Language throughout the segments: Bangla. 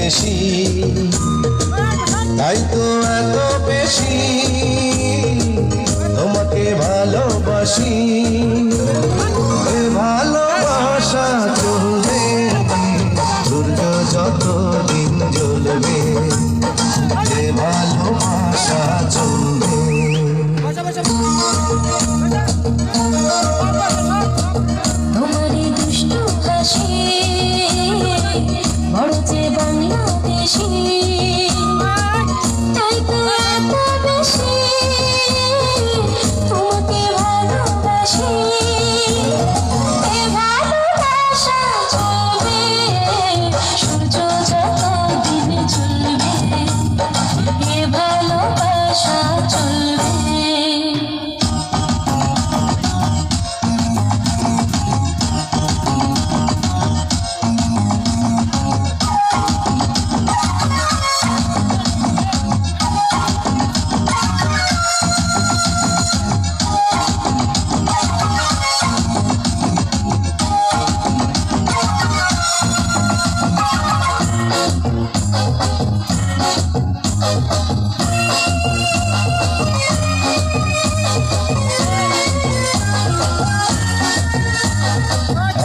বেশি, তাই তো এত বেশি তোমাকে ভালোবাসি। এ ভালোবাসা চলবে, সূর্য যত দিন জ্বলবে, এ ভালোবাসা চলবে। তোমারই দুষ্টু হাসি বড় যে বাংলাদেশি, তাই তো এত বেশি তোমাকে ভালোবাসি। এ ভালোবাসা চলবে, সূর্য যত দিন জ্বলবে, এ ভালোবাসা চলবে।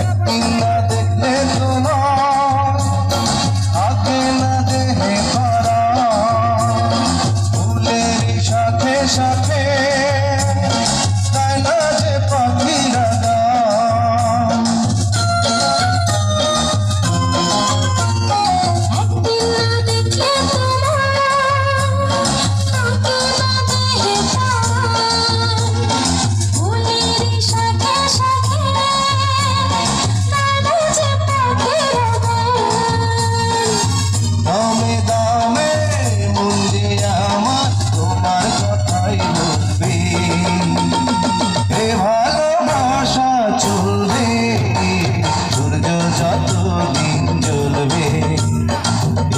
একদিন না দেখলে তোমার থাকে না দেহে ভরা, ফুলের সাথে সাথে তাই না যে পাখিরা গান। একদিন না দেখলে তোমার থাকে না দেহে প্রাণ, ফুলের সাথে সাথে নানা যে পাখিরা গান। দামে দামে মন যে আমার তোমার কথাই বলবে, এ ভালোবাসা চলবে, সূর্য যত দিন জ্বলবে,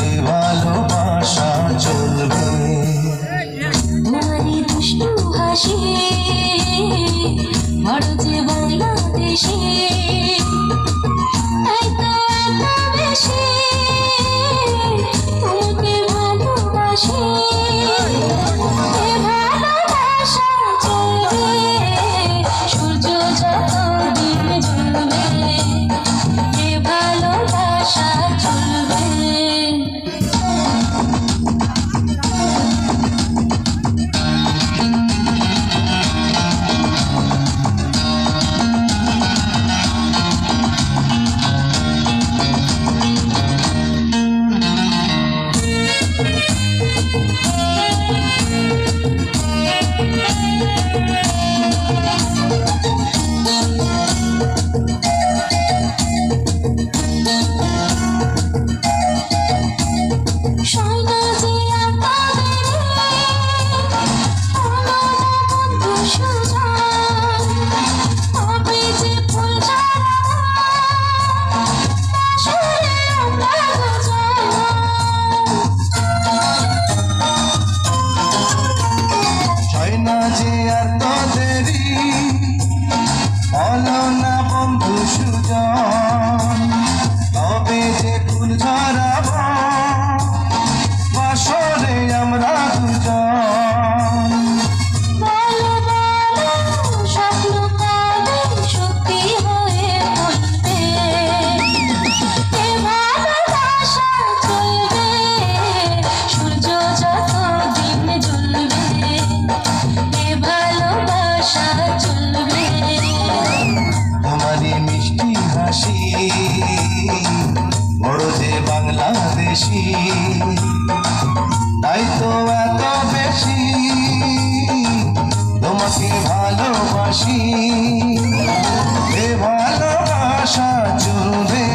এ ভালোবাসা চলবে। তোমারই দুষ্টু হাসি বড় যে বাংলাদেশি, তাই তো এত বেশি তোমাকে ভালোবাসি। এ ভালোবাসা চলবে, সূর্য যত দিন জ্বলবে, এ ভালোবাসা চলবে। সয়না যে বন্ধু সুজন, তবে যে ফুল ঝরাবো আসরে আমরা দুজন। হয় না যে আর তো দেরি, বলো না বন্ধু সুজন, তবে যে ফুল ঝরাব বাসরে আমরা দুজন। বলো বলো স্বপ্ন কবে সত্যি হয়ে উঠবে, এ ভালোবাসা চলবে, সূর্য যত দিন জ্বলবে, এ ভালোবাসা চলবে। তোমারই মিষ্টি হাসি বড় যে বাংলাদেশি, তাই তো এত বেশি তোমাকে ভালোবাসি। এ ভালোবাসা চলবে,